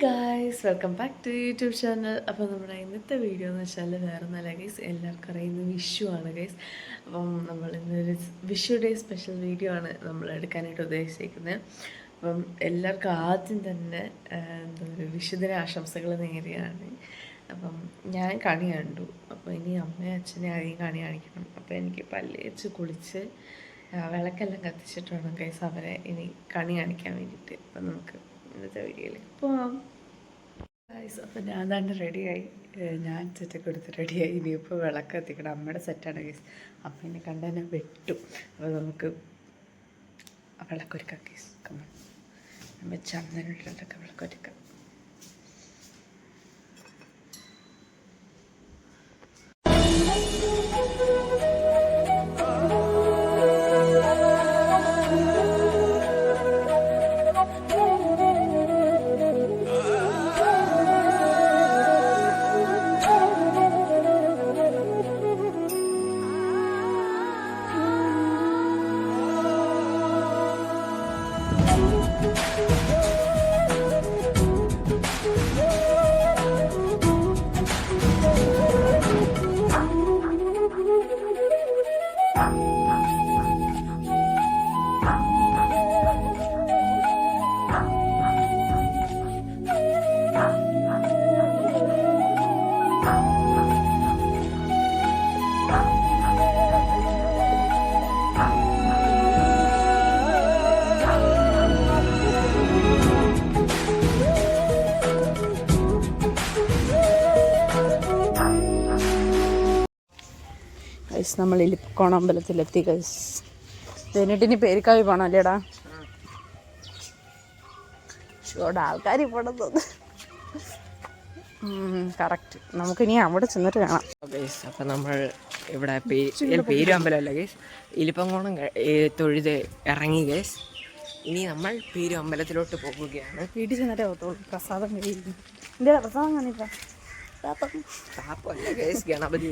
Guys welcome back to YouTube channel. അപ്പോൾ നമ്മുടെ ഇന്നത്തെ വീഡിയോ എന്ന് വെച്ചാൽ വേറെ ഒന്നല്ല ഗൈസ്, എല്ലാവർക്കും അറിയുന്ന വിഷു ആണ് ഗൈസ്. അപ്പം നമ്മൾ ഇന്നൊരു വിഷു ഡേ സ്പെഷ്യൽ വീഡിയോ ആണ് നമ്മൾ എടുക്കാനായിട്ട് ഉദ്ദേശിക്കുന്നത്. അപ്പം എല്ലാവർക്കും ആദ്യം തന്നെ എന്താ പറയുക, വിഷുദിന ആശംസകൾ നേരെയാണ്. അപ്പം ഞാൻ കണി കണ്ടു, അപ്പോൾ ഇനി അമ്മയും അച്ഛനെ ആദ്യം കണി കാണിക്കണം. അപ്പോൾ എനിക്ക് പല്ലേച്ച് കുളിച്ച് വിളക്കെല്ലാം കത്തിച്ചിട്ട് വേണം ഗൈസ് അവരെ ഇനി കണി കാണിക്കാൻ വേണ്ടിയിട്ട്. അപ്പം നമുക്ക് ഇന്നത്തെ വീഡിയോയിലേക്ക് പോവാം ഗൈസ്. അപ്പം ഞാൻ തന്നെ റെഡിയായി, ഞാൻ സെറ്റൊക്കെ എടുത്ത് റെഡിയായി. ഇനിയിപ്പോൾ വിളക്ക് എത്തിക്കണം, അമ്മയുടെ സെറ്റാണ് ഗൈസ്. അപ്പം എന്നെ കണ്ടെന്നെ വെട്ടും. അപ്പോൾ നമുക്ക് വിളക്കൊരുക്കാം ഗൈസ്. കമ്മ നമ്മൾ ചന്ദനത്തിലൊക്കെ വിളക്കൊരുക്കാം. ഗൈസ് നമ്മൾ ഇലിക്കോണം അമ്പലത്തിലെത്തി ഗൈസ്. എന്നിട്ടിനി പേരിക്കാവി പോകണം അല്ലേടാ? ഷോടെ ആൾക്കാർ പോണത് കറക്റ്റ്. നമുക്കിനി അവിടെ ചെന്നിട്ട് കാണാം ഗൈസ്. അപ്പം നമ്മൾ ഇവിടെ പേരും അമ്പലമല്ല ഗൈസ്, ഇലിപ്പങ്കോണം തൊഴുത് ഇറങ്ങി ഗൈസ്. ഇനി നമ്മൾ പേരും അമ്പലത്തിലോട്ട് പോകുകയാണ്. വീട്ടിൽ ചെന്നിട്ടേ പോകത്തുള്ളൂ. പ്രസാദം കഴിയുന്നു. എൻ്റെ പ്രസാദം കാണിപ്പാ താപ്പല്ല ഗൈസ്, ഗണപതി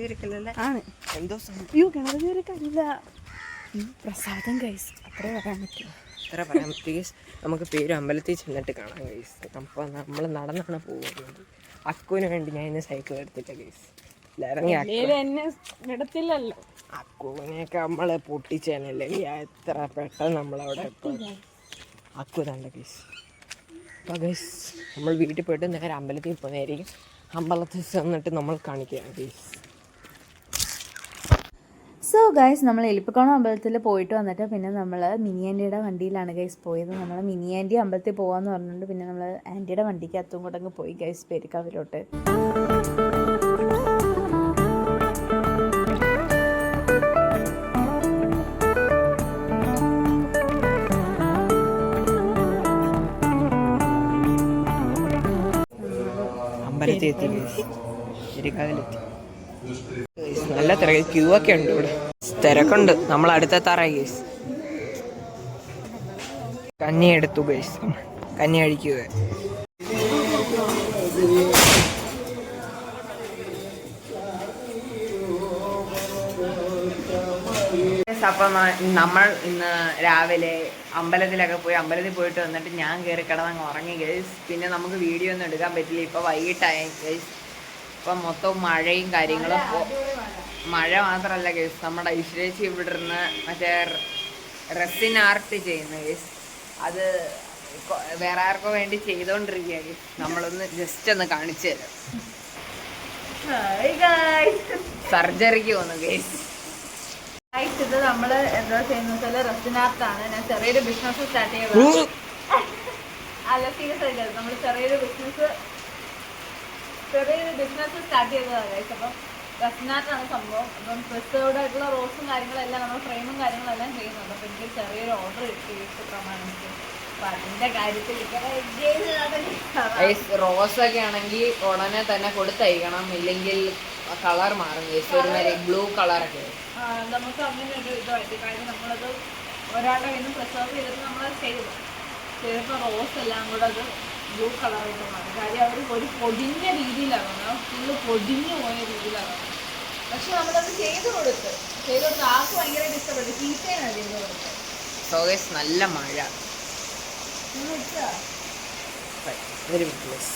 ഒരുക്കല്ലേ ആണ്. എന്തോ അയ്യോ ഗണപതി ഒരുക്കല്ല, പ്രസാദം ഗൈസ്. അത്രേ പറയാൻ പറ്റും, അത്ര പറയാൻ പറ്റും ഗൈസ്. നമുക്ക് പേരും അമ്പലത്തിൽ ചെന്നിട്ട് കാണാം ഗൈസ്. അപ്പോൾ നമ്മൾ നടന്നാണ് പോകുന്നത്. അക്കുവിന് വേണ്ടി ഞാൻ ഇന്ന് സൈക്കിൾ എടുത്തില്ല ഗൈസ്. എന്നെ എടുത്തില്ലല്ലോ. അക്കുവിനെയൊക്കെ നമ്മളെ പൊട്ടിച്ചേനല്ലേ എത്ര പെട്ടെന്ന് നമ്മളവിടെ അക്കു തന്നെ ഗൈസ്. അപ്പോൾ ഗൈസ് നമ്മൾ വീട്ടിൽ പോയിട്ട് നേരെ അമ്പലത്തിൽ പോകുന്നതായിരിക്കും. അമ്പലത്തിൽ ചെന്നിട്ട് നമ്മൾ കാണിക്കുകയാണ് ഗൈസ്. സോ ഗൈസ് നമ്മൾ എലിപ്പക്കോണം അമ്പലത്തിൽ പോയിട്ട് വന്നിട്ട് പിന്നെ നമ്മൾ മിനി ആൻറ്റിയുടെ വണ്ടിയിലാണ് ഗൈസ് പോയത്. നമ്മൾ മിനി ആൻറ്റി അമ്പലത്തിൽ പോകാമെന്ന് പറഞ്ഞിട്ടുണ്ട്. പിന്നെ നമ്മൾ ആൻറ്റിയുടെ വണ്ടിക്ക് അത്തും കൂടെ അങ്ങ് പോയി ഗൈസ് പേരിക്കാവിലോട്ട്. നല്ല തിരക്ക്, ക്യൂ ഒക്കെ ഉണ്ട് ഇവിടെ, തിരക്കുണ്ട്. നമ്മൾ അടുത്തെത്താറായി ഗൈസ്. കഞ്ഞി എടുത്തു ഗൈസ്, കഞ്ഞി കഴിക്കുക. അപ്പം നമ്മൾ ഇന്ന് രാവിലെ അമ്പലത്തിലൊക്കെ പോയി, അമ്പലത്തിൽ പോയിട്ട് വന്നിട്ട് ഞാൻ കയറി കിടന്നങ്ങ് ഉറങ്ങി ഗൈസ്. പിന്നെ നമുക്ക് വീഡിയോ ഒന്നും എടുക്കാൻ പറ്റില്ല, ഇപ്പോൾ വൈകിട്ടായി ഗൈസ്. ഇപ്പം മൊത്തം മഴയും കാര്യങ്ങളും. മഴ മാത്രമല്ല ഗൈസ്, നമ്മുടെ ഐശ്വര്യേച്ചി ഇവിടെ ഇരുന്ന് മറ്റേ റെസിൻ ആർട്ട് ചെയ്യുന്ന ഗൈസ്, അത് വേറെ ആർക്കോ വേണ്ടി ചെയ്തുകൊണ്ടിരിക്കുക ഗൈസ്. നമ്മളൊന്ന് ജസ്റ്റ് ഒന്ന് കാണിച്ചു തരാം. സർജറിക്ക് പോന്നു ഗൈസ്. ഇത് നമ്മൾ എന്താ ചെയ്യുന്ന വെച്ചാൽ റെസിൻ ആർട്ടാണ്. ഞാൻ ചെറിയൊരു ബിസിനസ് സ്റ്റാർട്ട് ചെയ്തത്. അല്ല സീരിയസ് ആയിട്ട് നമ്മൾ ചെറിയൊരു ബിസിനസ് സ്റ്റാർട്ട് ചെയ്തതാണ് ഗൈസ്. അപ്പം റെസിൻ ആർട്ടാണ് സംഭവം. അപ്പം പ്രിസേർവ്ഡ് ആയിട്ടുള്ള റോസും കാര്യങ്ങളെല്ലാം നമ്മൾ ഫ്രെയിമും കാര്യങ്ങളെല്ലാം ചെയ്യുന്നുണ്ട്. അപ്പം എനിക്ക് ചെറിയൊരു ഓർഡർ കിട്ടി പ്രമാണിച്ച്. അപ്പം അതിൻ്റെ കാര്യത്തിൽ റോസൊക്കെ ആണെങ്കിൽ ഉടനെ തന്നെ കൊടുത്തയക്കണം, ഇല്ലെങ്കിൽ കളർ മാറും ഗൈസ്. ഒരുമാതിരി ബ്ലൂ കളറൊക്കെ നമുക്ക് അങ്ങനെ ഒരു ഇതായിട്ട്. കാര്യം നമ്മളത് ഒരാളുടെ കയ്യിൽ നിന്ന് പ്രിസർവ് ചെയ്തിട്ട് നമ്മളത് ചെയ്തപ്പോൾ റോസ് എല്ലാം കൂടെ അത് ബ്ലൂ കളറായിട്ട് മാറും. കാര്യം അവർ ഒരു പൊടിഞ്ഞ രീതിയിലാണ്, ഫുള്ള് പൊടിഞ്ഞു പോയ രീതിയിലാണ്. പക്ഷെ നമ്മളത് ചെയ്ത് കൊടുത്ത് ആൾക്ക് ഭയങ്കരമായിട്ട് ഇഷ്ടപ്പെട്ടു. ചീത്തയാണ് ചെയ്ത് കൊടുത്ത്. നല്ല മഴ. Fry, very weightless.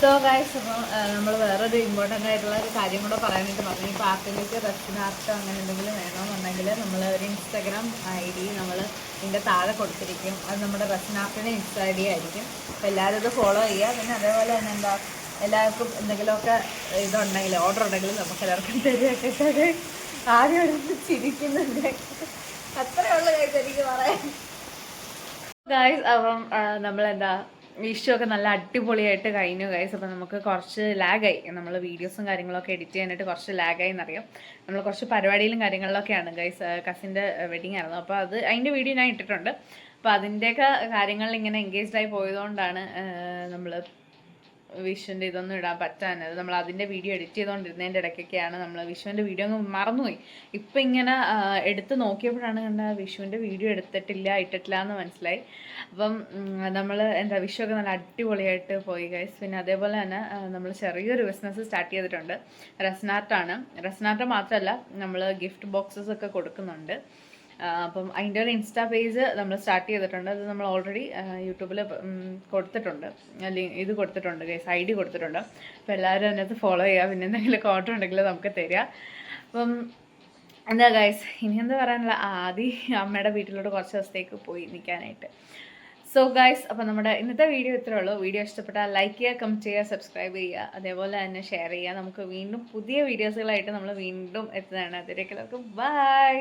So guys, അപ്പോൾ നമ്മൾ വേറൊരു ഇമ്പോർട്ടൻ്റ് ആയിട്ടുള്ള ഒരു കാര്യം കൂടെ പറയാനായിട്ട് പറഞ്ഞു. ഈ പാർട്ടിലേക്ക് റെസിനാർട്ടോ അങ്ങനെ എന്തെങ്കിലും വേണമെന്നുണ്ടെങ്കിൽ നമ്മൾ ഒരു ഇൻസ്റ്റാഗ്രാം ID നമ്മൾ ഇതിൻ്റെ താഴെ കൊടുത്തിരിക്കും. അത് നമ്മുടെ റെസിനാർട്ടിൻ്റെ ഇൻസ്റ്റാ ID ആയിരിക്കും. അപ്പോൾ എല്ലാവരും ഇത് ഫോളോ ചെയ്യുക. പിന്നെ അതേപോലെ തന്നെ എന്താ, എല്ലാവർക്കും എന്തെങ്കിലുമൊക്കെ ഇതുണ്ടെങ്കിൽ, ഓർഡർ ഉണ്ടെങ്കിൽ നമുക്ക് എല്ലാവർക്കും തരികയൊക്കെ. ആദ്യം ഒരു ചിരിക്കുന്നുണ്ട്. അത്രേ ഉള്ളൂ ഗൈസ് എനിക്ക് പറയാൻ. ഗൈസ്, അപ്പം നമ്മളെന്താ വിഷു ഒക്കെ നല്ല അടിപൊളിയായിട്ട് കഴിഞ്ഞു ഗൈസ്. അപ്പം നമുക്ക് കുറച്ച് ലാഗായി, നമ്മൾ വീഡിയോസും കാര്യങ്ങളൊക്കെ എഡിറ്റ് ചെയ്യാനായിട്ട് കുറച്ച് ലാഗായി എന്നറിയാം. നമ്മൾ കുറച്ച് പരിപാടിയിലും കാര്യങ്ങളിലൊക്കെയാണ് ഗൈസ്. കസിൻ്റെ വെഡിങ് ആയിരുന്നു, അപ്പോൾ അതിൻ്റെ വീഡിയോ ഞാൻ ഇട്ടിട്ടുണ്ട്. അപ്പോൾ അതിൻ്റെയൊക്കെ കാര്യങ്ങളിൽ ഇങ്ങനെ എൻഗേജ്ഡ് ആയി പോയതുകൊണ്ടാണ് നമ്മൾ വിഷുവിൻ്റെ ഇതൊന്നും ഇടാൻ പറ്റാഞ്ഞത്. നമ്മൾ അതിൻ്റെ വീഡിയോ എഡിറ്റ് ചെയ്തുകൊണ്ടിരുന്നതിൻ്റെ ഇടയ്ക്കൊക്കെയാണ് നമ്മൾ വിഷുവിൻ്റെ വീഡിയോ അങ്ങ് മറന്നുപോയി. ഇപ്പം ഇങ്ങനെ എടുത്ത് നോക്കിയപ്പോഴാണ് കണ്ട വിഷുവിൻ്റെ വീഡിയോ ഇട്ടിട്ടില്ല എന്ന് മനസ്സിലായി. അപ്പം നമ്മൾ എന്താ വിഷുവൊക്കെ നല്ല അടിപൊളിയായിട്ട് പോയി ഗൈസ്. പിന്നെ അതേപോലെ തന്നെ നമ്മൾ ചെറിയൊരു ബിസിനസ് സ്റ്റാർട്ട് ചെയ്തിട്ടുണ്ട്. റെസ്നാർട്ട് മാത്രമല്ല, നമ്മൾ ഗിഫ്റ്റ് ബോക്സസ് ഒക്കെ കൊടുക്കുന്നുണ്ട്. അപ്പം അതിൻ്റെ ഒരു ഇൻസ്റ്റാ പേജ് നമ്മൾ സ്റ്റാർട്ട് ചെയ്തിട്ടുണ്ട്. അത് നമ്മൾ ഓൾറെഡി യൂട്യൂബിൽ കൊടുത്തിട്ടുണ്ട്, അല്ലെങ്കിൽ ഇത് കൊടുത്തിട്ടുണ്ട് ഗൈസ്, ID കൊടുത്തിട്ടുണ്ട്. അപ്പോൾ എല്ലാവരും അതിനകത്ത് ഫോളോ ചെയ്യുക. പിന്നെ എന്തെങ്കിലും ഓർഡർ ഉണ്ടെങ്കിൽ നമുക്ക് തരിക. അപ്പം എന്താ ഗൈസ്, ഇനി എന്താ പറയാനുള്ള, ആദ്യം അമ്മയുടെ വീട്ടിലോട്ട് കുറച്ച് ദിവസത്തേക്ക് പോയി നിൽക്കാനായിട്ട്. സോ ഗൈസ്, അപ്പോൾ നമ്മുടെ ഇന്നത്തെ വീഡിയോ ഇത്രേ ഉള്ളൂ. വീഡിയോ ഇഷ്ടപ്പെട്ടാൽ ലൈക്ക് ചെയ്യുക, കമൻറ്റ് ചെയ്യുക, സബ്സ്ക്രൈബ് ചെയ്യുക, അതേപോലെ തന്നെ ഷെയർ ചെയ്യുക. നമുക്ക് വീണ്ടും പുതിയ വീഡിയോസുകളായിട്ട് നമ്മൾ വീണ്ടും എത്തുന്നതാണ്. അതിലേക്ക് എല്ലാവർക്കും ബൈ.